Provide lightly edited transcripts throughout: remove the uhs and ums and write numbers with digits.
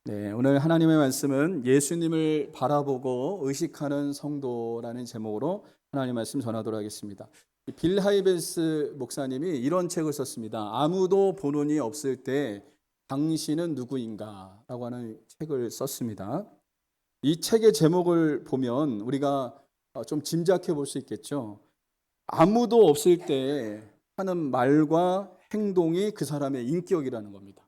네, 오늘 하나님의 말씀은 예수님을 바라보고 의식하는 성도라는 제목으로 하나님의 말씀 전하도록 하겠습니다. 빌 하이베스 목사님이 이런 책을 썼습니다. 아무도 본원이 없을 때 당신은 누구인가? 라고 하는 책을 썼습니다. 이 책의 제목을 보면 우리가 좀 짐작해 볼 수 있겠죠. 아무도 없을 때 하는 말과 행동이 그 사람의 인격이라는 겁니다.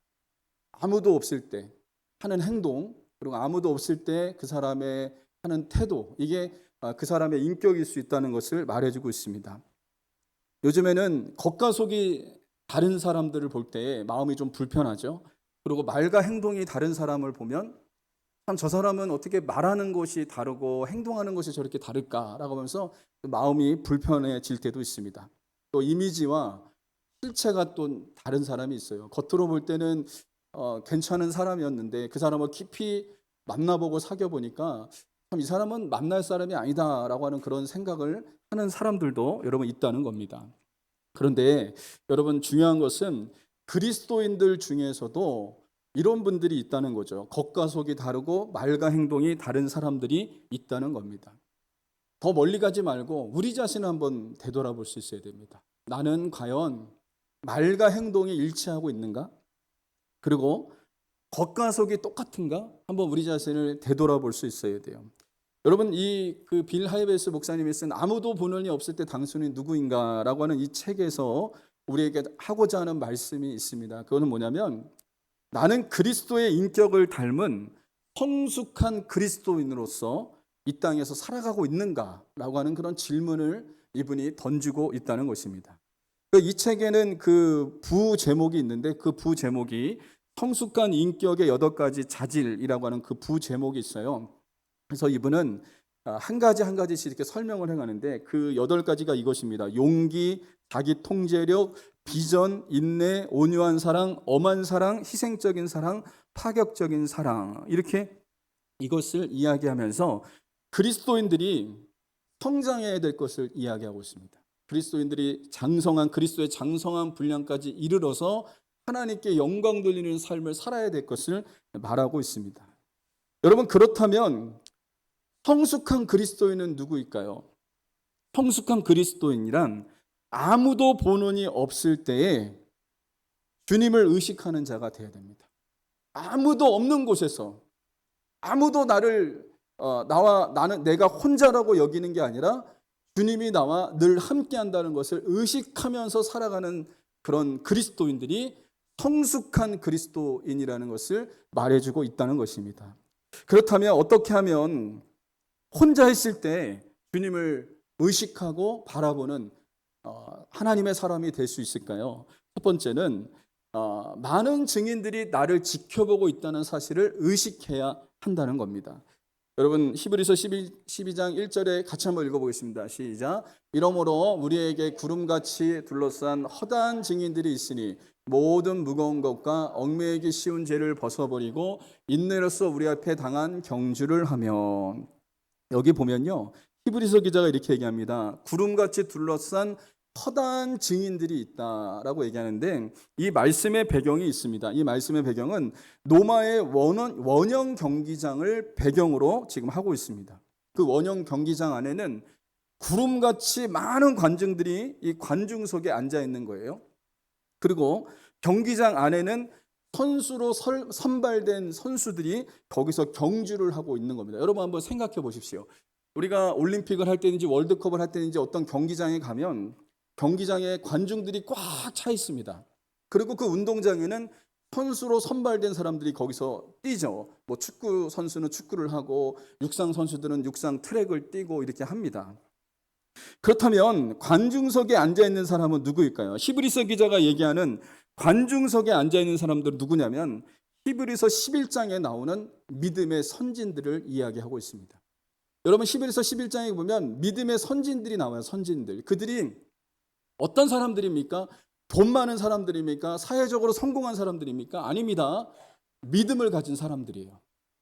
아무도 없을 때 하는 행동, 그리고 아무도 없을 때 그 사람의 하는 태도, 이게 그 사람의 인격일 수 있다는 것을 말해주고 있습니다. 요즘에는 겉과 속이 다른 사람들을 볼 때 마음이 좀 불편하죠. 그리고 말과 행동이 다른 사람을 보면 참 저 사람은 어떻게 말하는 것이 다르고 행동하는 것이 저렇게 다를까라고 하면서 마음이 불편해질 때도 있습니다. 또 이미지와 실체가 또 다른 사람이 있어요. 겉으로 볼 때는 괜찮은 사람이었는데 그 사람을 깊이 만나보고 사귀어보니까 참 이 사람은 만날 사람이 아니다라고 하는 그런 생각을 하는 사람들도 여러분 있다는 겁니다. 그런데 여러분 중요한 것은 그리스도인들 중에서도 이런 분들이 있다는 거죠. 겉과 속이 다르고 말과 행동이 다른 사람들이 있다는 겁니다. 더 멀리 가지 말고 우리 자신을 한번 되돌아볼 수 있어야 됩니다. 나는 과연 말과 행동이 일치하고 있는가? 그리고 겉과 속이 똑같은가? 한번 우리 자신을 되돌아볼 수 있어야 돼요. 여러분 이 그 빌 하이베스 목사님이 쓴 아무도 본원이 없을 때 당신은 누구인가라고 하는 이 책에서 우리에게 하고자 하는 말씀이 있습니다. 그거는 뭐냐면 나는 그리스도의 인격을 닮은 성숙한 그리스도인으로서 이 땅에서 살아가고 있는가라고 하는 그런 질문을 이분이 던지고 있다는 것입니다. 이 책에는 그 부제목이 있는데 그 부제목이 성숙한 인격의 8가지 자질이라고 하는 그 부제목이 있어요. 그래서 이분은 한 가지 한 가지씩 이렇게 설명을 해가는데 그 8가지가 이것입니다. 용기, 자기 통제력, 비전, 인내, 온유한 사랑, 엄한 사랑, 희생적인 사랑, 파격적인 사랑, 이렇게 이것을 이야기하면서 그리스도인들이 성장해야 될 것을 이야기하고 있습니다. 그리스도인들이 장성한 그리스도의 장성한 분량까지 이르러서 하나님께 영광 돌리는 삶을 살아야 될 것을 말하고 있습니다. 여러분 그렇다면 성숙한 그리스도인은 누구일까요? 성숙한 그리스도인이란 아무도 본원이 없을 때에 주님을 의식하는 자가 되어야 됩니다. 아무도 없는 곳에서 아무도 나는 내가 혼자라고 여기는 게 아니라 주님이 나와 늘 함께 한다는 것을 의식하면서 살아가는 그런 그리스도인들이 성숙한 그리스도인이라는 것을 말해주고 있다는 것입니다. 그렇다면 어떻게 하면 혼자 있을 때 주님을 의식하고 바라보는 하나님의 사람이 될 수 있을까요? 첫 번째는 많은 증인들이 나를 지켜보고 있다는 사실을 의식해야 한다는 겁니다. 여러분 히브리서 12장 1절에 같이 한번 읽어보겠습니다. 시작. 이러므로 우리에게 구름같이 둘러싼 허다한 증인들이 있으니 모든 무거운 것과 얽매이기 쉬운 죄를 벗어버리고 인내로써 우리 앞에 당한 경주를 하며. 여기 보면요 히브리서 기자가 이렇게 얘기합니다. 구름같이 둘러싼 허다한 증인들이 있다라고 얘기하는데 이 말씀의 배경이 있습니다. 이 말씀의 배경은 로마의 원형 경기장을 배경으로 지금 하고 있습니다. 그 원형 경기장 안에는 구름같이 많은 관중들이 이 관중석에 앉아 있는 거예요. 그리고 경기장 안에는 선수로 선발된 선수들이 거기서 경주를 하고 있는 겁니다. 여러분 한번 생각해 보십시오. 우리가 올림픽을 할 때든지 월드컵을 할 때든지 어떤 경기장에 가면 경기장에 관중들이 꽉 차 있습니다. 그리고 그 운동장에는 선수로 선발된 사람들이 거기서 뛰죠. 뭐 축구 선수는 축구를 하고 육상 선수들은 육상 트랙을 뛰고 이렇게 합니다. 그렇다면 관중석에 앉아 있는 사람은 누구일까요? 히브리서 기자가 얘기하는 관중석에 앉아 있는 사람들은 누구냐면 히브리서 11장에 나오는 믿음의 선진들을 이야기하고 있습니다. 여러분 히브리서 11장에 보면 믿음의 선진들이 나와요. 선진들. 그들이 어떤 사람들입니까? 돈 많은 사람들입니까? 사회적으로 성공한 사람들입니까? 아닙니다. 믿음을 가진 사람들이에요.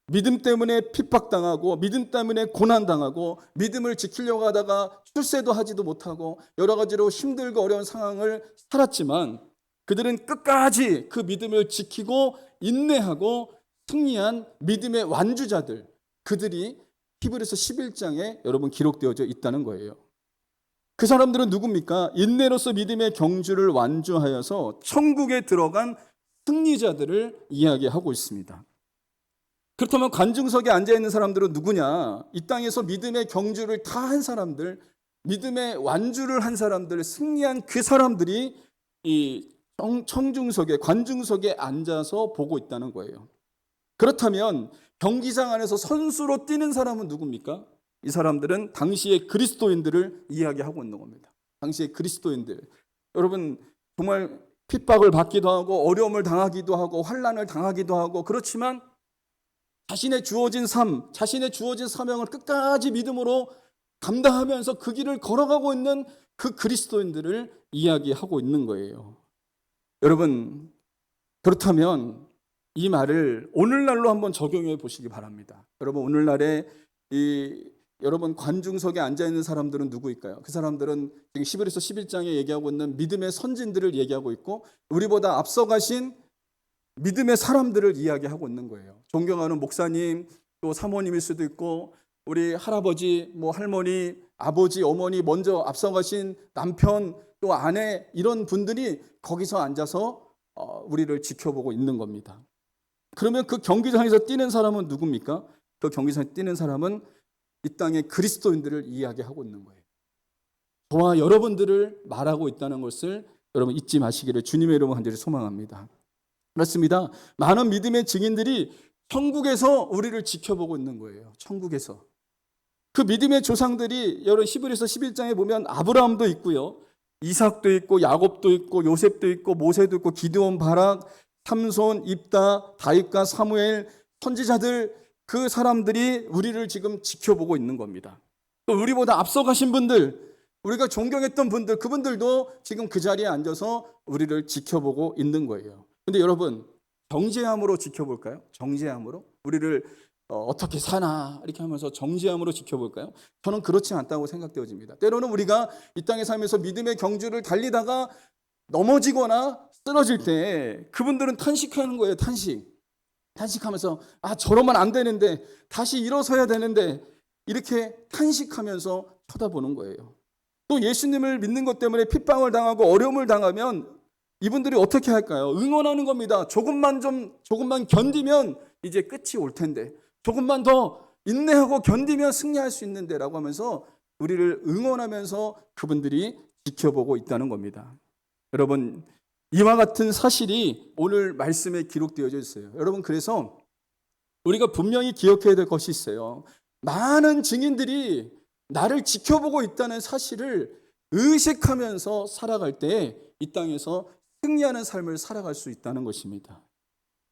믿음 때문에 핍박당하고 믿음 때문에 고난당하고 믿음을 지키려고 하다가 출세도 하지도 못하고 여러 가지로 힘들고 어려운 상황을 살았지만 그들은 끝까지 그 믿음을 지키고 인내하고 승리한 믿음의 완주자들, 그들이 히브리서 11장에 여러분 기록되어져 있다는 거예요. 그 사람들은 누굽니까? 인내로서 믿음의 경주를 완주하여서 천국에 들어간 승리자들을 이야기하고 있습니다. 그렇다면 관중석에 앉아있는 사람들은 누구냐? 이 땅에서 믿음의 경주를 다 한 사람들, 믿음의 완주를 한 사람들, 승리한 그 사람들이 이 청중석에, 관중석에 앉아서 보고 있다는 거예요. 그렇다면 경기장 안에서 선수로 뛰는 사람은 누굽니까? 이 사람들은 당시의 그리스도인들을 이야기하고 있는 겁니다. 당시의 그리스도인들. 여러분, 정말 핍박을 받기도 하고 어려움을 당하기도 하고 환난을 당하기도 하고, 그렇지만 자신의 주어진 삶, 자신의 주어진 사명을 끝까지 믿음으로 감당하면서 그 길을 걸어가고 있는 그 그리스도인들을 이야기하고 있는 거예요. 여러분, 그렇다면 이 말을 오늘날로 한번 적용해 보시기 바랍니다. 여러분, 오늘날에 여러분 관중석에 앉아 있는 사람들은 누구일까요? 그 사람들은 지금 히브리서 11장에 얘기하고 있는 믿음의 선진들을 얘기하고 있고, 우리보다 앞서가신 믿음의 사람들을 이야기하고 있는 거예요. 존경하는 목사님, 또 사모님일 수도 있고, 우리 할아버지, 할머니, 아버지, 어머니, 먼저 앞서가신 남편, 또 아내, 이런 분들이 거기서 앉아서 우리를 지켜보고 있는 겁니다. 그러면 그 경기장에서 뛰는 사람은 누굽니까? 그 경기장에서 뛰는 사람은 이 땅의 그리스도인들을 이야기하고 있는 거예요. 저와 여러분들을 말하고 있다는 것을 여러분 잊지 마시기를 주님의 이름으로 간절히 소망합니다. 그렇습니다. 많은 믿음의 증인들이 천국에서 우리를 지켜보고 있는 거예요. 천국에서. 그 믿음의 조상들이 여러분 히브리서 11장에 보면 아브라함도 있고요, 이삭도 있고, 야곱도 있고, 요셉도 있고, 모세도 있고, 기드온, 바락, 삼손, 입다, 다윗과 사무엘, 선지자들, 그 사람들이 우리를 지금 지켜보고 있는 겁니다. 또 우리보다 앞서가신 분들, 우리가 존경했던 분들, 그분들도 지금 그 자리에 앉아서 우리를 지켜보고 있는 거예요. 근데 여러분, 정죄함으로 지켜볼까요? 정죄함으로? 우리를 어떻게 사나 이렇게 하면서 정죄함으로 지켜볼까요? 저는 그렇지 않다고 생각되어집니다. 때로는 우리가 이 땅에 살면서 믿음의 경주를 달리다가 넘어지거나 쓰러질 때 그분들은 탄식하는 거예요. 탄식하면서 저러면 안 되는데, 다시 일어서야 되는데, 이렇게 탄식하면서 쳐다보는 거예요. 또 예수님을 믿는 것 때문에 핍박을 당하고 어려움을 당하면 이분들이 어떻게 할까요? 응원하는 겁니다. 조금만 견디면 이제 끝이 올 텐데, 조금만 더 인내하고 견디면 승리할 수 있는데 라고 하면서 우리를 응원하면서 그분들이 지켜보고 있다는 겁니다. 여러분, 이와 같은 사실이 오늘 말씀에 기록되어져 있어요. 여러분, 그래서 우리가 분명히 기억해야 될 것이 있어요. 많은 증인들이 나를 지켜보고 있다는 사실을 의식하면서 살아갈 때 이 땅에서 승리하는 삶을 살아갈 수 있다는 것입니다.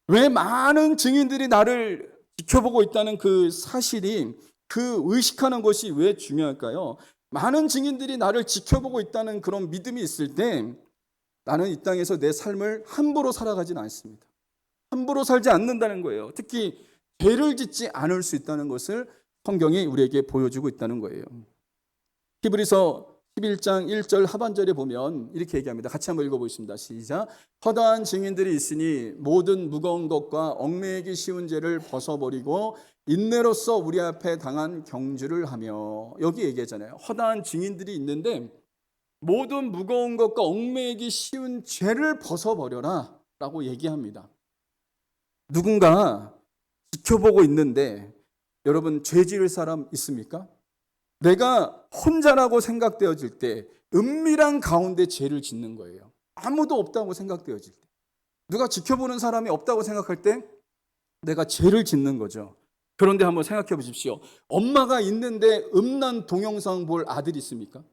왜 많은 증인들이 나를 지켜보고 있다는 그 사실이, 그 의식하는 것이 왜 중요할까요? 많은 증인들이 나를 지켜보고 있다는 그런 믿음이 있을 때 나는 이 땅에서 내 삶을 함부로 살아가진 않습니다. 함부로 살지 않는다는 거예요. 특히 죄를 짓지 않을 수 있다는 것을 성경이 우리에게 보여주고 있다는 거예요. 히브리서 11장 1절 하반절에 보면 이렇게 얘기합니다. 같이 한번 읽어보겠습니다. 시작. 허다한 증인들이 있으니 모든 무거운 것과 얽매이기 쉬운 죄를 벗어버리고 인내로써 우리 앞에 당한 경주를 하며. 여기 얘기하잖아요. 허다한 증인들이 있는데 모든 무거운 것과 얽매이기 쉬운 죄를 벗어버려라 라고 얘기합니다. 누군가 지켜보고 있는데 여러분, 죄 지을 사람 있습니까? 내가 혼자라고 생각되어질 때 은밀한 가운데 죄를 짓는 거예요. 아무도 없다고 생각되어질 때, 누가 지켜보는 사람이 없다고 생각할 때 내가 죄를 짓는 거죠. 그런데 한번 생각해 보십시오. 엄마가 있는데 음란 동영상 볼 아들이 있습니까?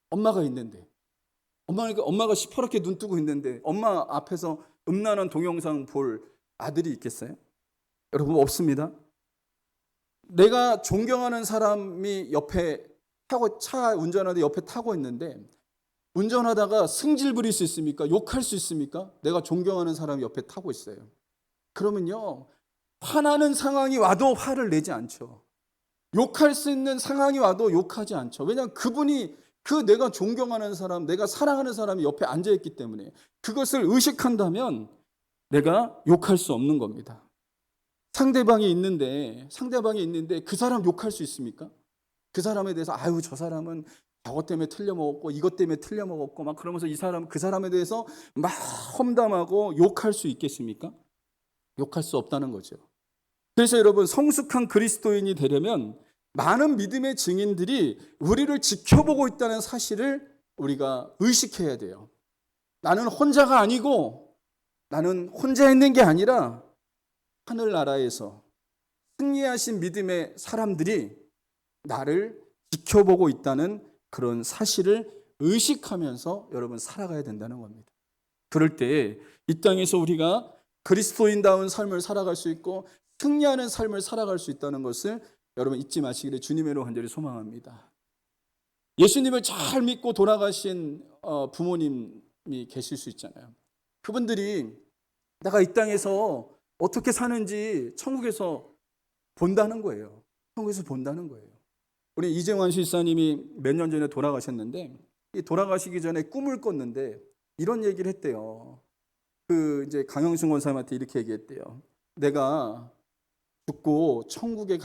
엄마가 있는데, 엄마가 시퍼렇게 눈 뜨고 있는데 엄마 앞에서 음란한 동영상 볼 아들이 있겠어요? 여러분, 없습니다. 내가 존경하는 사람이 옆에 차 운전하는데 옆에 타고 있는데 운전하다가 승질 부릴 수 있습니까? 욕할 수 있습니까? 내가 존경하는 사람이 옆에 타고 있어요. 그러면요, 화나는 상황이 와도 화를 내지 않죠. 욕할 수 있는 상황이 와도 욕하지 않죠. 왜냐하면 그분이, 내가 존경하는 사람, 내가 사랑하는 사람이 옆에 앉아있기 때문에 그것을 의식한다면 내가 욕할 수 없는 겁니다. 상대방이 있는데 그 사람 욕할 수 있습니까? 그 사람에 대해서 아유 저 사람은 저것 때문에 틀려먹었고 이것 때문에 틀려먹었고 막 그러면서 그 사람에 대해서 막 험담하고 욕할 수 있겠습니까? 욕할 수 없다는 거죠. 그래서 여러분, 성숙한 그리스도인이 되려면 많은 믿음의 증인들이 우리를 지켜보고 있다는 사실을 우리가 의식해야 돼요. 나는 혼자가 아니고, 나는 혼자 있는 게 아니라 하늘나라에서 승리하신 믿음의 사람들이 나를 지켜보고 있다는 그런 사실을 의식하면서 여러분 살아가야 된다는 겁니다. 그럴 때 이 땅에서 우리가 그리스도인다운 삶을 살아갈 수 있고 승리하는 삶을 살아갈 수 있다는 것을 여러분 잊지 마시기를 주님의 이름으로 간절히 소망합니다. 예수님을 잘 믿고 돌아가신 부모님이 계실 수 있잖아요. 그분들이 내가 이 땅에서 어떻게 사는지 천국에서 본다는 거예요. 천국에서 본다는 거예요. 우리 이정환 실사님이 몇 년 전에 돌아가셨는데, 이 돌아가시기 전에 꿈을 꿨는데 이런 얘기를 했대요. 이제 강영순 권사님한테 이렇게 얘기했대요. 내가 죽고 천국에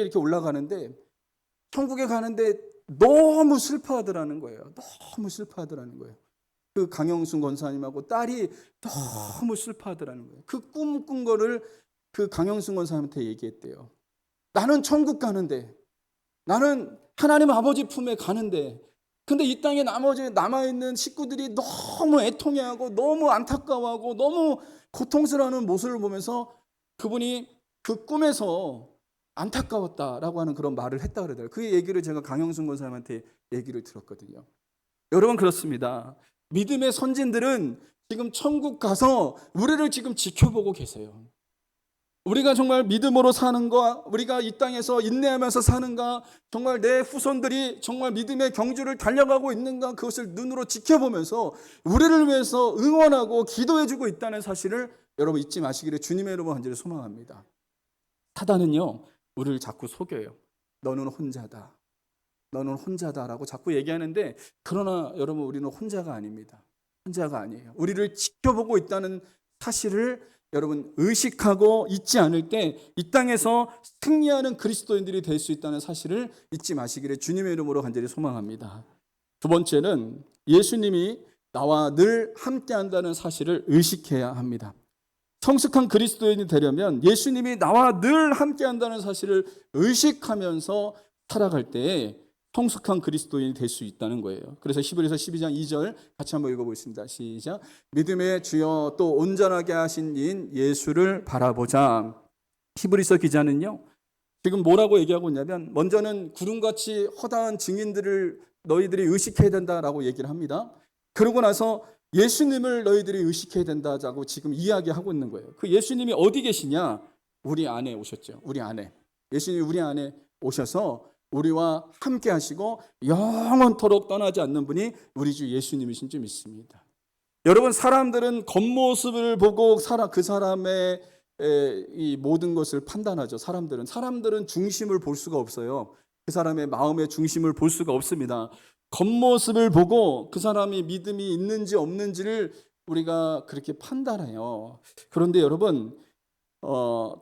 이렇게 올라가는데 천국에 가는데 너무 슬퍼하더라는 거예요. 너무 슬퍼하더라는 거예요. 그 강영순 권사님하고 딸이 너무 슬퍼하더라는 거예요. 그 꿈 꾼 거를 그 강영순 권사님한테 얘기했대요. 나는 천국 가는데, 나는 하나님 아버지 품에 가는데, 근데 이 땅에 나머지 남아있는 식구들이 너무 애통해하고 너무 안타까워하고 너무 고통스러워하는 모습을 보면서 그분이 그 꿈에서 안타까웠다라고 하는 그런 말을 했다 그러더라고요. 그 얘기를 제가 강영순 권사님한테 얘기를 들었거든요. 여러분, 그렇습니다. 믿음의 선진들은 지금 천국 가서 우리를 지금 지켜보고 계세요. 우리가 정말 믿음으로 사는가, 우리가 이 땅에서 인내하면서 사는가, 정말 내 후손들이 정말 믿음의 경주를 달려가고 있는가, 그것을 눈으로 지켜보면서 우리를 위해서 응원하고 기도해주고 있다는 사실을 여러분 잊지 마시기를 주님의 이름으로 간절히 소망합니다. 사단은요, 우리를 자꾸 속여요. 너는 혼자다. 너는 혼자다라고 자꾸 얘기하는데, 그러나 여러분, 우리는 혼자가 아닙니다. 혼자가 아니에요. 우리를 지켜보고 있다는 사실을 여러분 의식하고 잊지 않을 때 이 땅에서 승리하는 그리스도인들이 될 수 있다는 사실을 잊지 마시기를 주님의 이름으로 간절히 소망합니다. 두 번째는 예수님이 나와 늘 함께한다는 사실을 의식해야 합니다. 성숙한 그리스도인이 되려면 예수님이 나와 늘 함께한다는 사실을 의식하면서 살아갈 때 성숙한 그리스도인이 될 수 있다는 거예요. 그래서 히브리서 12장 2절 같이 한번 읽어보겠습니다. 시작. 믿음의 주여 또 온전하게 하신 이인 예수를 바라보자. 히브리서 기자는요, 지금 뭐라고 얘기하고 있냐면, 먼저는 구름같이 허다한 증인들을 너희들이 의식해야 된다라고 얘기를 합니다. 그러고 나서 예수님을 너희들이 의식해야 된다고 지금 이야기하고 있는 거예요. 그 예수님이 어디 계시냐? 우리 안에 오셨죠. 우리 안에. 예수님이 우리 안에 오셔서 우리와 함께 하시고 영원토록 떠나지 않는 분이 우리 주 예수님이신 줄 믿습니다. 여러분, 사람들은 겉모습을 보고 그 사람의 이 모든 것을 판단하죠. 사람들은 중심을 볼 수가 없어요. 그 사람의 마음의 중심을 볼 수가 없습니다. 겉모습을 보고 그 사람이 믿음이 있는지 없는지를 우리가 그렇게 판단해요. 그런데 여러분,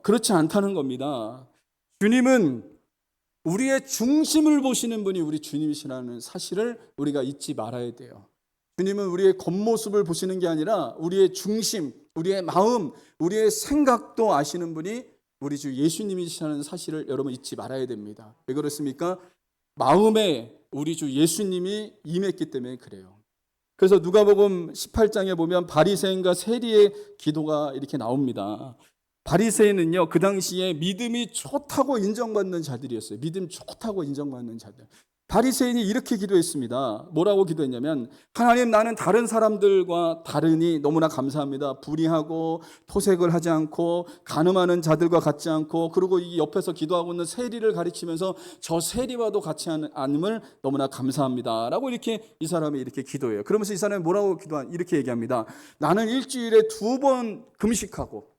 그렇지 않다는 겁니다. 주님은 우리의 중심을 보시는 분이 우리 주님이시라는 사실을 우리가 잊지 말아야 돼요. 주님은 우리의 겉모습을 보시는 게 아니라 우리의 중심, 우리의 마음, 우리의 생각도 아시는 분이 우리 주 예수님이시라는 사실을 여러분 잊지 말아야 됩니다. 왜 그렇습니까? 마음에 우리 주 예수님이 임했기 때문에 그래요. 그래서 누가복음 18장에 보면 바리새인과 세리의 기도가 이렇게 나옵니다. 바리새인은요, 그 당시에 믿음이 좋다고 인정받는 자들이었어요. 믿음 좋다고 인정받는 자들. 바리새인이 이렇게 기도했습니다. 뭐라고 기도했냐면, 하나님, 나는 다른 사람들과 다르니 너무나 감사합니다. 불의하고 토색을 하지 않고 간음하는 자들과 같지 않고, 그리고 이 옆에서 기도하고 있는 세리를 가리키면서 저 세리와도 같이 않음을 너무나 감사합니다 라고 이렇게 이 사람이 이렇게 기도해요. 그러면서 이 사람이 뭐라고 이렇게 얘기합니다. 나는 일주일에 2번 금식하고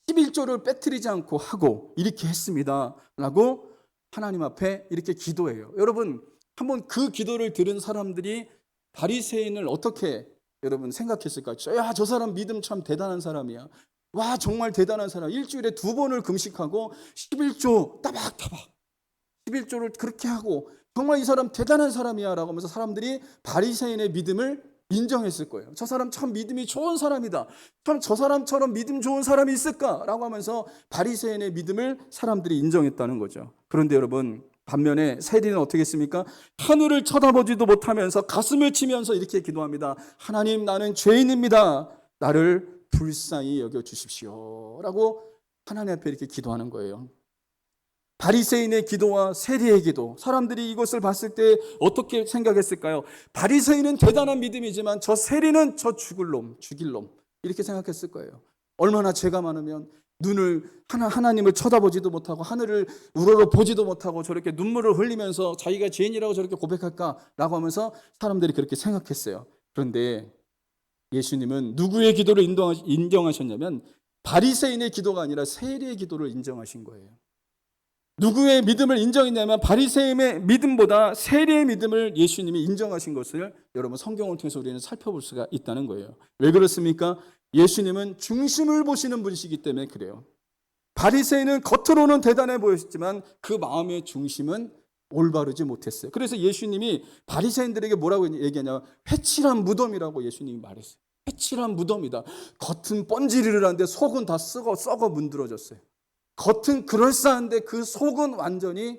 11조를 빼뜨리지 않고 하고 이렇게 했습니다 라고 하나님 앞에 이렇게 기도해요. 여러분, 한번 그 기도를 들은 사람들이 바리새인을 어떻게 여러분 생각했을까요? 야, 저 사람 믿음 참 대단한 사람이야. 와, 정말 대단한 사람. 일주일에 2번을 금식하고 11조 따박따박 11조를 그렇게 하고 정말 이 사람 대단한 사람이야 라고 하면서 사람들이 바리새인의 믿음을 인정했을 거예요. 저 사람 참 믿음이 좋은 사람이다. 참 저 사람처럼 믿음 좋은 사람이 있을까라고 하면서 바리새인의 믿음을 사람들이 인정했다는 거죠. 그런데 여러분, 반면에 세리는 어떻게 했습니까? 하늘을 쳐다보지도 못하면서 가슴을 치면서 이렇게 기도합니다. 하나님, 나는 죄인입니다. 나를 불쌍히 여겨 주십시오 라고 하나님 앞에 이렇게 기도하는 거예요. 바리새인의 기도와 세리의 기도, 사람들이 이것을 봤을 때 어떻게 생각했을까요? 바리새인은 대단한 믿음이지만 저 세리는 저 죽일 놈 이렇게 생각했을 거예요. 얼마나 죄가 많으면 눈을 하나님을 쳐다보지도 못하고 하늘을 우러러 보지도 못하고 저렇게 눈물을 흘리면서 자기가 죄인이라고 저렇게 고백할까라고 하면서 사람들이 그렇게 생각했어요. 그런데 예수님은 누구의 기도를 인정하셨냐면 바리새인의 기도가 아니라 세리의 기도를 인정하신 거예요. 누구의 믿음을 인정했냐면 바리새인의 믿음보다 세리의 믿음을 예수님이 인정하신 것을 여러분 성경을 통해서 우리는 살펴볼 수가 있다는 거예요. 왜 그렇습니까? 예수님은 중심을 보시는 분이시기 때문에 그래요. 바리새인은 겉으로는 대단해 보였지만 그 마음의 중심은 올바르지 못했어요. 그래서 예수님이 바리새인들에게 뭐라고 얘기하냐면 회칠한 무덤이라고 예수님이 말했어요. 회칠한 무덤이다. 겉은 번지르르한데 속은 다 썩어 문드러졌어요. 겉은 그럴싸한데 그 속은 완전히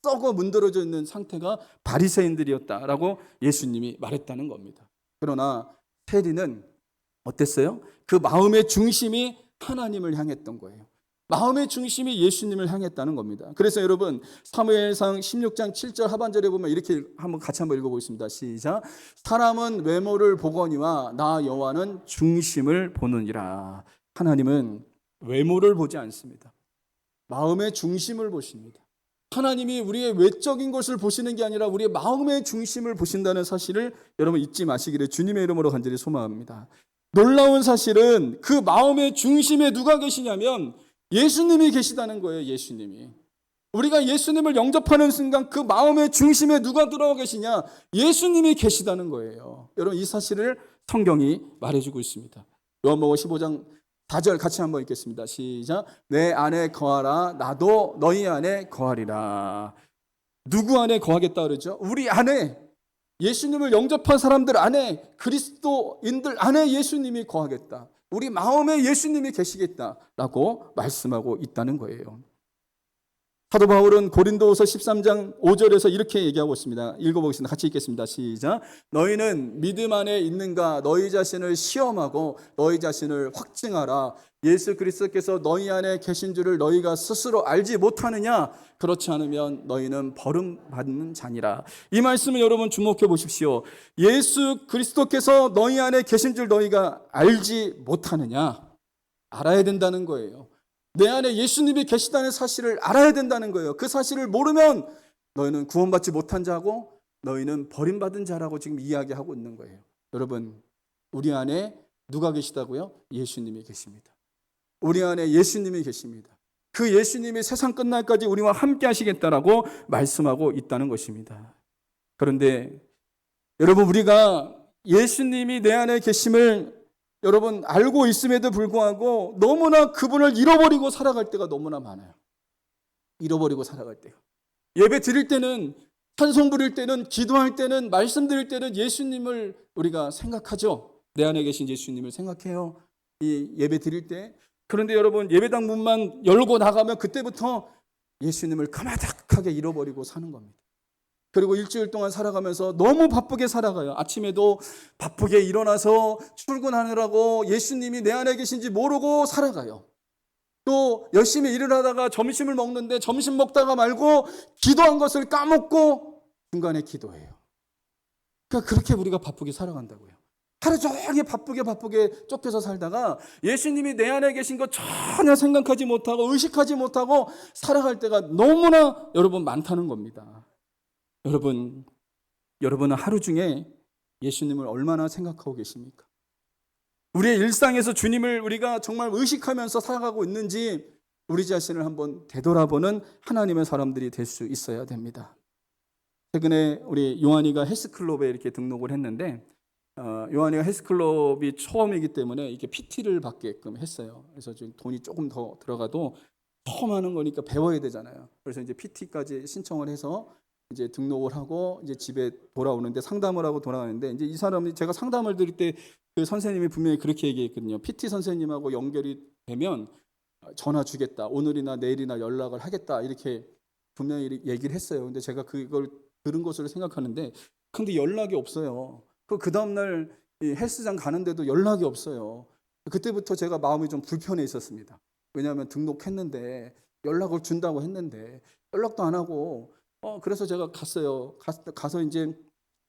썩어 문드러져 있는 상태가 바리새인들이었다라고 예수님이 말했다는 겁니다. 그러나 세리는 어땠어요? 그 마음의 중심이 하나님을 향했던 거예요. 마음의 중심이 예수님을 향했다는 겁니다. 그래서 여러분 사무엘상 16장 7절 하반절에 보면 이렇게 같이 한번 읽어보겠습니다. 시작. 사람은 외모를 보거니와 나 여호와는 중심을 보느니라. 하나님은 외모를 보지 않습니다. 마음의 중심을 보십니다. 하나님이 우리의 외적인 것을 보시는 게 아니라 우리의 마음의 중심을 보신다는 사실을 여러분 잊지 마시기를 주님의 이름으로 간절히 소망합니다. 놀라운 사실은 그 마음의 중심에 누가 계시냐면 예수님이 계시다는 거예요. 예수님이. 우리가 예수님을 영접하는 순간 그 마음의 중심에 누가 들어가 계시냐? 예수님이 계시다는 거예요. 여러분 이 사실을 성경이 말해주고 있습니다. 요한복음 15장 4절 같이 한번 읽겠습니다. 시작. 내 안에 거하라 나도 너희 안에 거하리라. 누구 안에 거하겠다 그러죠? 우리 안에, 예수님을 영접한 사람들 안에, 그리스도인들 안에 예수님이 거하겠다. 우리 마음에 예수님이 계시겠다라고 말씀하고 있다는 거예요. 사도 바울은 고린도후서 13장 5절에서 이렇게 얘기하고 있습니다. 읽어보겠습니다. 같이 읽겠습니다. 시작. 너희는 믿음 안에 있는가 너희 자신을 시험하고 너희 자신을 확증하라. 예수 그리스도께서 너희 안에 계신 줄을 너희가 스스로 알지 못하느냐? 그렇지 않으면 너희는 버림받는 자니라. 이 말씀을 여러분 주목해 보십시오. 예수 그리스도께서 너희 안에 계신 줄 너희가 알지 못하느냐? 알아야 된다는 거예요. 내 안에 예수님이 계시다는 사실을 알아야 된다는 거예요. 그 사실을 모르면 너희는 구원받지 못한 자고 너희는 버림받은 자라고 지금 이야기하고 있는 거예요. 여러분, 우리 안에 누가 계시다고요? 예수님이 계십니다. 우리 안에 예수님이 계십니다. 그 예수님이 세상 끝날까지 우리와 함께 하시겠다라고 말씀하고 있다는 것입니다. 그런데 여러분, 우리가 예수님이 내 안에 계심을 여러분 알고 있음에도 불구하고 너무나 그분을 잃어버리고 살아갈 때가 너무나 많아요. 잃어버리고 살아갈 때가. 예배 드릴 때는, 찬송 부릴 때는, 기도할 때는, 말씀 드릴 때는 예수님을 우리가 생각하죠. 내 안에 계신 예수님을 생각해요. 이 예배 드릴 때. 그런데 여러분 예배당 문만 열고 나가면 그때부터 예수님을 가마닥하게 잃어버리고 사는 겁니다. 그리고 일주일 동안 살아가면서 너무 바쁘게 살아가요. 아침에도 바쁘게 일어나서 출근하느라고 예수님이 내 안에 계신지 모르고 살아가요. 또 열심히 일을 하다가 점심을 먹는데 점심 먹다가 말고 기도한 것을 까먹고 중간에 기도해요. 그러니까 그렇게 우리가 바쁘게 살아간다고요. 하루 종일 바쁘게 쫓겨서 살다가 예수님이 내 안에 계신 것 전혀 생각하지 못하고 의식하지 못하고 살아갈 때가 너무나 여러분 많다는 겁니다. 여러분은 하루 중에 예수님을 얼마나 생각하고 계십니까? 우리의 일상에서 주님을 우리가 정말 의식하면서 살아가고 있는지 우리 자신을 한번 되돌아보는 하나님의 사람들이 될 수 있어야 됩니다. 최근에 우리 요한이가 헬스클럽에 이렇게 등록을 했는데 요한이가 헬스클럽이 처음이기 때문에 이게 PT를 받게끔 했어요. 그래서 지금 돈이 조금 더 들어가도 처음 하는 거니까 배워야 되잖아요. 그래서 이제 PT까지 신청을 해서 이제 등록을 하고 이제 집에 돌아오는데, 상담을 하고 돌아가는데, 이제 이 사람이, 제가 상담을 드릴 때 그 선생님이 분명히 그렇게 얘기했거든요. PT 선생님하고 연결이 되면 전화 주겠다, 오늘이나 내일이나 연락을 하겠다, 이렇게 분명히 얘기를 했어요. 근데 제가 그걸 들은 것으로 생각하는데, 근데 연락이 없어요. 그 다음날 이 헬스장 가는데도 연락이 없어요. 그때부터 제가 마음이 좀 불편해 있었습니다. 왜냐하면 등록했는데, 연락을 준다고 했는데 연락도 안 하고, 그래서 제가 갔어요. 가서 이제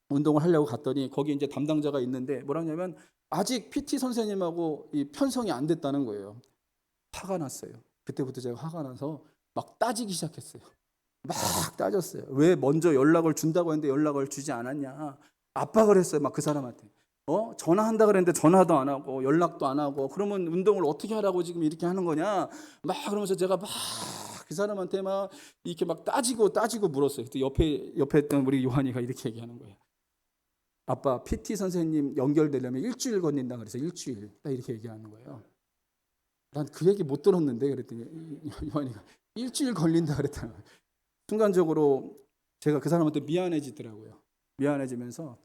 운동을 하려고 갔더니 거기 이제 담당자가 있는데 뭐라냐면 아직 PT 선생님하고 이 편성이 안 됐다는 거예요. 화가 났어요. 그때부터 제가 화가 나서 막 따지기 시작했어요. 막 따졌어요. 왜 먼저 연락을 준다고 했는데 연락을 주지 않았냐. 압박을 했어요. 막 그 사람한테. 전화한다 그랬는데 전화도 안 하고 연락도 안 하고, 그러면 운동을 어떻게 하라고 지금 이렇게 하는 거냐. 막 그러면서 제가 막 그 사람한테 막 이렇게 막 따지고 물었어요. 그때 옆에 있던 우리 요한이가 이렇게 얘기하는 거예요. 아빠, PT 선생님 연결되려면 일주일 걸린다 그래서 일주일. 딱 이렇게 얘기하는 거예요. 난 그 얘기 못 들었는데 그랬더니 요한이가 일주일 걸린다 그랬다는 거예요. 순간적으로 제가 그 사람한테 미안해지더라고요. 미안해지면서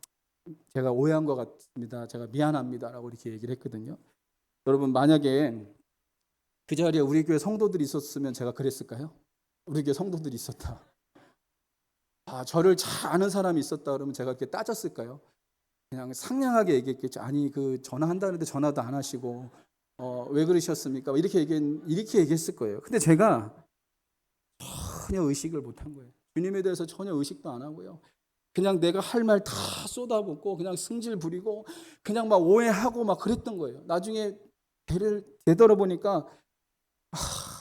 제가 오해한 것 같습니다, 제가 미안합니다라고 이렇게 얘기를 했거든요. 여러분, 만약에 그 자리에 우리 교회 성도들이 있었으면 제가 그랬을까요? 우리 교회 성도들이 있었다, 저를 잘 아는 사람이 있었다 그러면 제가 이렇게 따졌을까요? 그냥 상냥하게 얘기했겠죠. 아니, 그 전화한다는데 전화도 안 하시고 왜 그러셨습니까? 이렇게 얘기했을 거예요. 근데 제가 전혀 의식을 못한 거예요. 주님에 대해서 전혀 의식도 안 하고요. 그냥 내가 할 말 다 쏟아붓고 그냥 승질 부리고 그냥 막 오해하고 막 그랬던 거예요. 나중에 되돌아보니까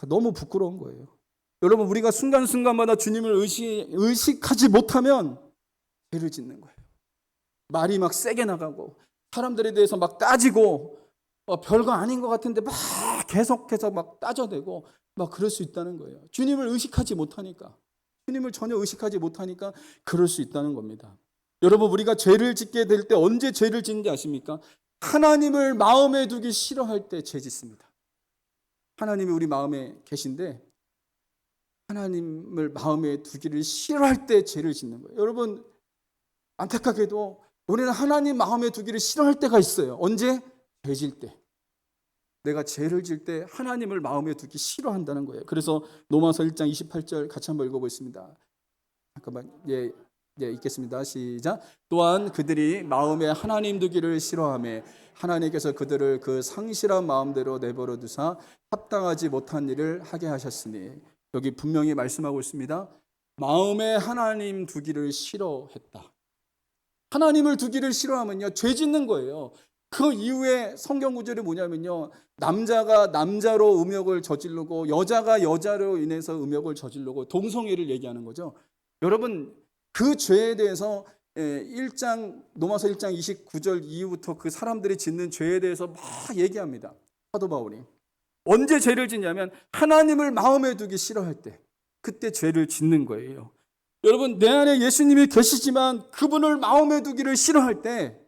너무 부끄러운 거예요. 여러분, 우리가 순간순간마다 주님을 의식하지 못하면 죄를 짓는 거예요. 말이 막 세게 나가고 사람들에 대해서 막 따지고 별거 아닌 것 같은데 막 계속해서 막 따져대고 막 그럴 수 있다는 거예요. 주님을 의식하지 못하니까, 주님을 전혀 의식하지 못하니까 그럴 수 있다는 겁니다. 여러분, 우리가 죄를 짓게 될 때 언제 죄를 짓는지 아십니까? 하나님을 마음에 두기 싫어할 때 죄 짓습니다. 하나님이 우리 마음에 계신데 하나님을 마음에 두기를 싫어할 때 죄를 짓는 거예요. 여러분, 안타깝게도 우리는 하나님 마음에 두기를 싫어할 때가 있어요. 언제? 죄 질 때. 내가 죄를 질 때 하나님을 마음에 두기 싫어한다는 거예요. 그래서 로마서 1장 28절 같이 한번 읽어보겠습니다. 잠깐만, 읽겠습니다. 시작. 또한 그들이 마음에 하나님 두기를 싫어하며 하나님께서 그들을 그 상실한 마음대로 내버려 두사 합당하지 못한 일을 하게 하셨으니, 여기 분명히 말씀하고 있습니다. 마음에 하나님 두기를 싫어했다. 하나님을 두기를 싫어하면요, 죄 짓는 거예요. 그 이후에 성경 구절이 뭐냐면요, 남자가 남자로 음욕을 저지르고 여자가 여자로 인해서 음욕을 저지르고 동성애를 얘기하는 거죠. 여러분, 그 죄에 대해서 로마서 1장 29절 이후부터 그 사람들이 짓는 죄에 대해서 막 얘기합니다. 사도 바울이 언제 죄를 짓냐면 하나님을 마음에 두기 싫어할 때, 그때 죄를 짓는 거예요. 여러분, 내 안에 예수님이 계시지만 그분을 마음에 두기를 싫어할 때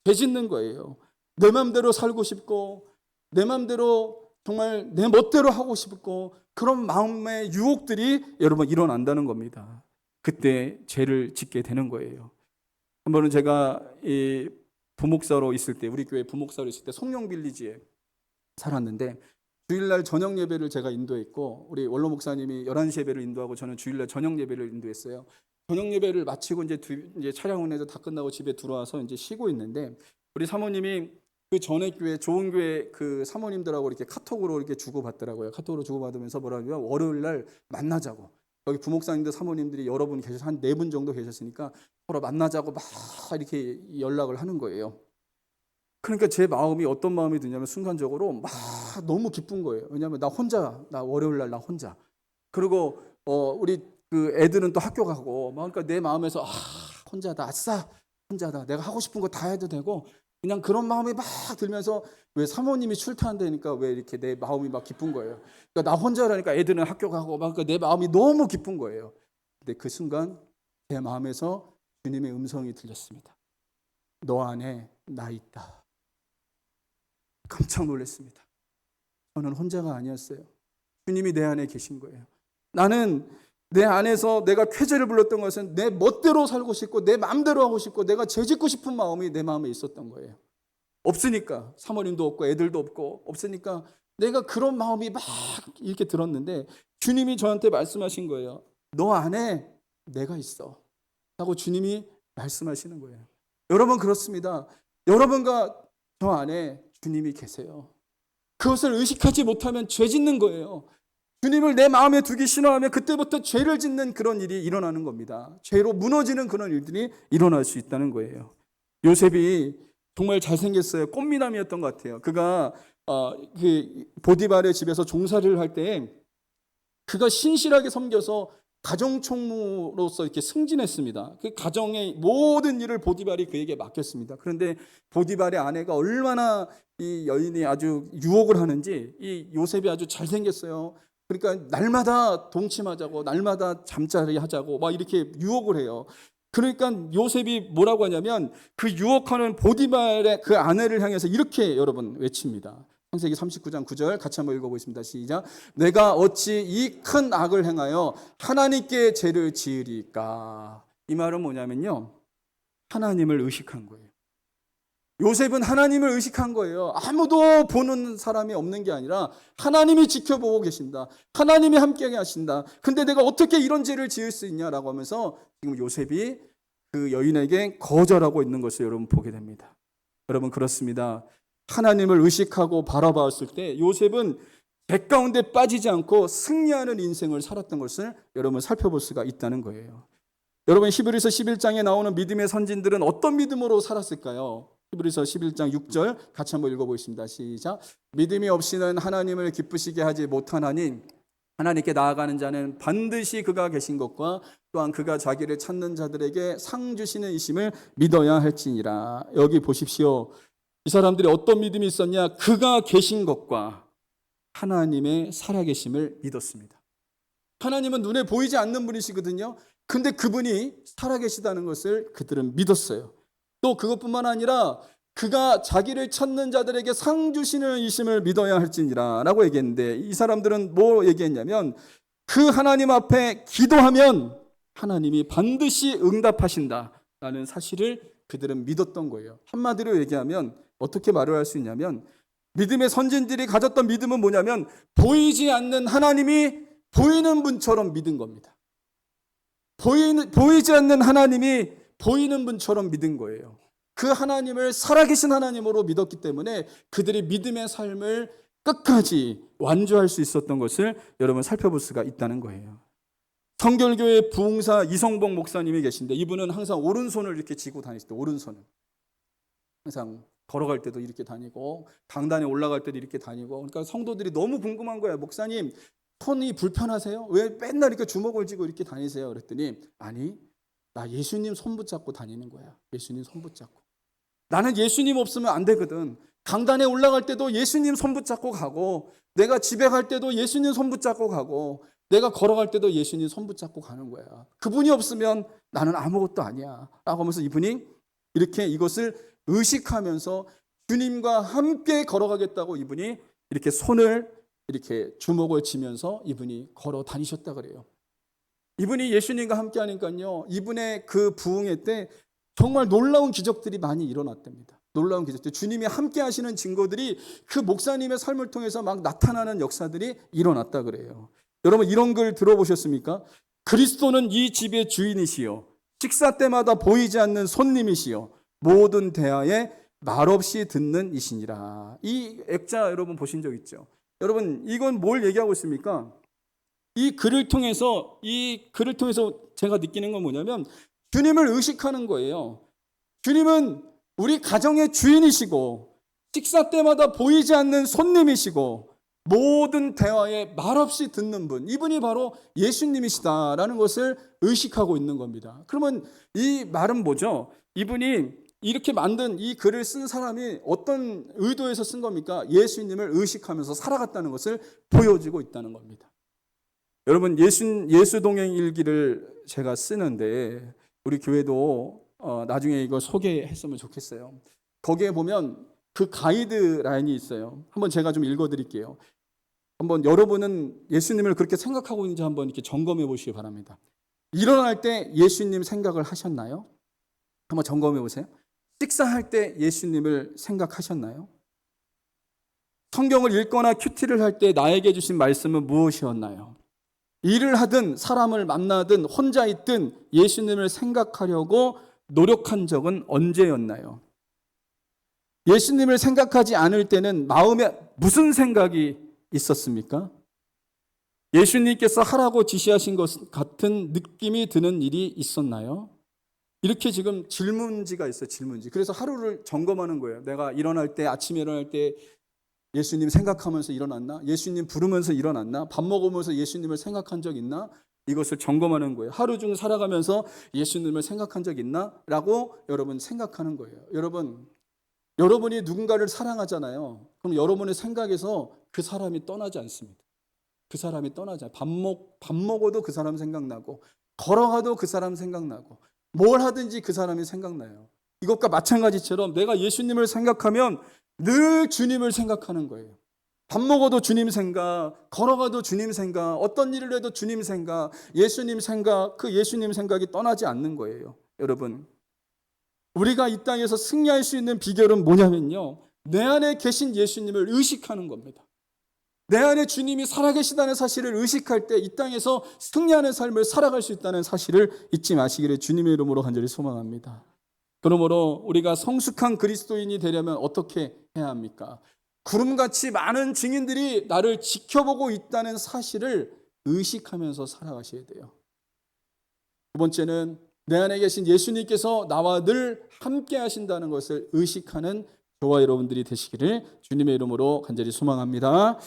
죄 짓는 거예요. 내 맘대로 살고 싶고 내 맘대로 정말 내 멋대로 하고 싶고 그런 마음의 유혹들이 여러분 일어난다는 겁니다. 그때 죄를 짓게 되는 거예요. 한 번은 제가 이 부목사로 있을 때, 우리 교회 부목사로 있을 때 성령빌리지에 살았는데, 주일날 저녁 예배를 제가 인도했고 우리 원로 목사님이 11시 예배를 인도하고 저는 주일날 저녁 예배를 인도했어요. 저녁 예배를 마치고 이제 촬영을 해서 다 끝나고 집에 들어와서 이제 쉬고 있는데, 우리 사모님이 그 전에 교회, 좋은 교회 그 사모님들하고 이렇게 카톡으로 이렇게 주고받더라고요. 카톡으로 주고받으면서 뭐라고요? 월요일날 만나자고. 여기 부목사님들, 사모님들이 여러분 계셔서 한 4분 정도 계셨으니까 서로 만나자고 막 이렇게 연락을 하는 거예요. 그러니까 제 마음이 어떤 마음이 드냐면 순간적으로 막 너무 기쁜 거예요. 왜냐하면 나 월요일날 나 혼자. 그리고 우리 그 애들은 또 학교 가고, 그러니까 내 마음에서 혼자다, 아싸, 혼자다. 내가 하고 싶은 거 다 해도 되고, 그냥 그런 마음이 막 들면서, 왜 사모님이 출퇴한다니까 왜 이렇게 내 마음이 막 기쁜 거예요. 그러니까 나 혼자라니까 애들은 학교 가고, 그러니까 내 마음이 너무 기쁜 거예요. 근데 그 순간 제 마음에서 주님의 음성이 들렸습니다. 너 안에 나 있다. 깜짝 놀랐습니다. 저는 혼자가 아니었어요. 주님이 내 안에 계신 거예요. 나는 내 안에서 내가 쾌재를 불렀던 것은 내 멋대로 살고 싶고 내 마음대로 하고 싶고 내가 죄짓고 싶은 마음이 내 마음에 있었던 거예요. 없으니까, 사모님도 없고 애들도 없고 없으니까 내가 그런 마음이 막 이렇게 들었는데 주님이 저한테 말씀하신 거예요. 너 안에 내가 있어 라고 주님이 말씀하시는 거예요. 여러분, 그렇습니다. 여러분과 저 안에 주님이 계세요. 그것을 의식하지 못하면 죄 짓는 거예요. 주님을 내 마음에 두기 싫어하면 그때부터 죄를 짓는 그런 일이 일어나는 겁니다. 죄로 무너지는 그런 일들이 일어날 수 있다는 거예요. 요셉이 정말 잘생겼어요. 꽃미남이었던 것 같아요. 그가 그 보디발의 집에서 종살이를 할 때 그가 신실하게 섬겨서 가정총무로서 이렇게 승진했습니다. 그 가정의 모든 일을 보디발이 그에게 맡겼습니다. 그런데 보디발의 아내가 얼마나 이 여인이 아주 유혹을 하는지 이 요셉이 아주 잘생겼어요. 그러니까 날마다 동침하자고 날마다 잠자리 하자고 막 이렇게 유혹을 해요. 그러니까 요셉이 뭐라고 하냐면 그 유혹하는 보디발의 그 아내를 향해서 이렇게 여러분 외칩니다. 창세기 39장 9절 같이 한번 읽어보겠습니다. 시작. 내가 어찌 이 큰 악을 행하여 하나님께 죄를 지으리까. 이 말은 뭐냐면요, 하나님을 의식한 거예요. 요셉은 하나님을 의식한 거예요. 아무도 보는 사람이 없는 게 아니라 하나님이 지켜보고 계신다. 하나님이 함께 하신다. 근데 내가 어떻게 이런 죄를 지을 수 있냐라고 하면서 지금 요셉이 그 여인에게 거절하고 있는 것을 여러분 보게 됩니다. 여러분, 그렇습니다. 하나님을 의식하고 바라봤을 때 요셉은 배 가운데 빠지지 않고 승리하는 인생을 살았던 것을 여러분 살펴볼 수가 있다는 거예요. 여러분, 히브리서 11장에 나오는 믿음의 선진들은 어떤 믿음으로 살았을까요? 히브리서 11장 6절 같이 한번 읽어보겠습니다. 시작. 믿음이 없이는 하나님을 기쁘시게 하지 못하나니 하나님께 나아가는 자는 반드시 그가 계신 것과 또한 그가 자기를 찾는 자들에게 상 주시는 이심을 믿어야 할지니라. 여기 보십시오. 이 사람들이 어떤 믿음이 있었냐? 그가 계신 것과 하나님의 살아계심을 믿었습니다. 하나님은 눈에 보이지 않는 분이시거든요. 근데 그분이 살아계시다는 것을 그들은 믿었어요. 또 그것뿐만 아니라 그가 자기를 찾는 자들에게 상 주시는 이심을 믿어야 할지니라 라고 얘기했는데, 이 사람들은 뭐 얘기했냐면 그 하나님 앞에 기도하면 하나님이 반드시 응답하신다라는 사실을 그들은 믿었던 거예요. 한마디로 얘기하면 어떻게 말을 할 수 있냐면, 믿음의 선진들이 가졌던 믿음은 뭐냐면 보이지 않는 하나님이 보이는 분처럼 믿은 겁니다. 보이지 않는 하나님이 보이는 분처럼 믿은 거예요. 그 하나님을 살아계신 하나님으로 믿었기 때문에 그들이 믿음의 삶을 끝까지 완주할 수 있었던 것을 여러분 살펴볼 수가 있다는 거예요. 성결교회 부흥사 이성복 목사님이 계신데, 이분은 항상 오른손을 이렇게 쥐고 다니시대. 오른손을 항상 걸어갈 때도 이렇게 다니고 강단에 올라갈 때도 이렇게 다니고. 그러니까 성도들이 너무 궁금한 거예요. 목사님, 손이 불편하세요? 왜 맨날 이렇게 주먹을 쥐고 이렇게 다니세요? 그랬더니 아니, 나 예수님 손 붙잡고 다니는 거야. 예수님 손 붙잡고. 나는 예수님 없으면 안 되거든. 강단에 올라갈 때도 예수님 손 붙잡고 가고, 내가 집에 갈 때도 예수님 손 붙잡고 가고, 내가 걸어갈 때도 예수님 손 붙잡고 가는 거야. 그분이 없으면 나는 아무것도 아니야 라고 하면서 이분이 이렇게 이것을 의식하면서 주님과 함께 걸어가겠다고 이분이 이렇게 손을 이렇게 주먹을 쥐면서 이분이 걸어 다니셨다 그래요. 이분이 예수님과 함께 하니까요, 이분의 그 부흥회 때 정말 놀라운 기적들이 많이 일어났답니다. 놀라운 기적들, 주님이 함께 하시는 증거들이 그 목사님의 삶을 통해서 막 나타나는 역사들이 일어났다 그래요. 여러분, 이런 글 들어보셨습니까? 그리스도는 이 집의 주인이시요, 식사 때마다 보이지 않는 손님이시요, 모든 대화에 말없이 듣는 이시니라. 이 액자 여러분 보신 적 있죠? 여러분, 이건 뭘 얘기하고 있습니까? 이 글을 통해서 제가 느끼는 건 뭐냐면 주님을 의식하는 거예요. 주님은 우리 가정의 주인이시고 식사 때마다 보이지 않는 손님이시고 모든 대화에 말없이 듣는 분, 이분이 바로 예수님이시다라는 것을 의식하고 있는 겁니다. 그러면 이 말은 뭐죠? 이분이 이렇게 만든 이 글을 쓴 사람이 어떤 의도에서 쓴 겁니까? 예수님을 의식하면서 살아갔다는 것을 보여주고 있다는 겁니다. 여러분, 예수 동행 일기를 제가 쓰는데 우리 교회도 나중에 이거 소개했으면 좋겠어요. 거기에 보면 그 가이드라인이 있어요. 한번 제가 좀 읽어드릴게요. 한번 여러분은 예수님을 그렇게 생각하고 있는지 한번 이렇게 점검해 보시기 바랍니다. 일어날 때 예수님 생각을 하셨나요? 한번 점검해 보세요. 식사할 때 예수님을 생각하셨나요? 성경을 읽거나 큐티를 할 때 나에게 주신 말씀은 무엇이었나요? 일을 하든 사람을 만나든 혼자 있든 예수님을 생각하려고 노력한 적은 언제였나요? 예수님을 생각하지 않을 때는 마음에 무슨 생각이 있었습니까? 예수님께서 하라고 지시하신 것 같은 느낌이 드는 일이 있었나요? 이렇게 지금 질문지가 있어요. 질문지. 그래서 하루를 점검하는 거예요. 내가 일어날 때, 아침에 일어날 때 예수님 생각하면서 일어났나? 예수님 부르면서 일어났나? 밥 먹으면서 예수님을 생각한 적 있나? 이것을 점검하는 거예요. 하루 중 살아가면서 예수님을 생각한 적 있나? 라고 여러분 생각하는 거예요. 여러분이 누군가를 사랑하잖아요. 그럼 여러분의 생각에서 그 사람이 떠나지 않습니다. 그 사람이 떠나지 않아요. 밥 먹어도 그 사람 생각나고, 걸어가도 그 사람 생각나고, 뭘 하든지 그 사람이 생각나요. 이것과 마찬가지처럼 내가 예수님을 생각하면 늘 주님을 생각하는 거예요. 밥 먹어도 주님 생각, 걸어가도 주님 생각, 어떤 일을 해도 주님 생각, 예수님 생각, 그 예수님 생각이 떠나지 않는 거예요. 여러분, 우리가 이 땅에서 승리할 수 있는 비결은 뭐냐면요, 내 안에 계신 예수님을 의식하는 겁니다. 내 안에 주님이 살아계시다는 사실을 의식할 때 이 땅에서 승리하는 삶을 살아갈 수 있다는 사실을 잊지 마시기를 주님의 이름으로 간절히 소망합니다. 그러므로 우리가 성숙한 그리스도인이 되려면 어떻게 해야 합니까? 구름같이 많은 증인들이 나를 지켜보고 있다는 사실을 의식하면서 살아가셔야 돼요. 두 번째는 내 안에 계신 예수님께서 나와 늘 함께 하신다는 것을 의식하는 저와 여러분들이 되시기를 주님의 이름으로 간절히 소망합니다.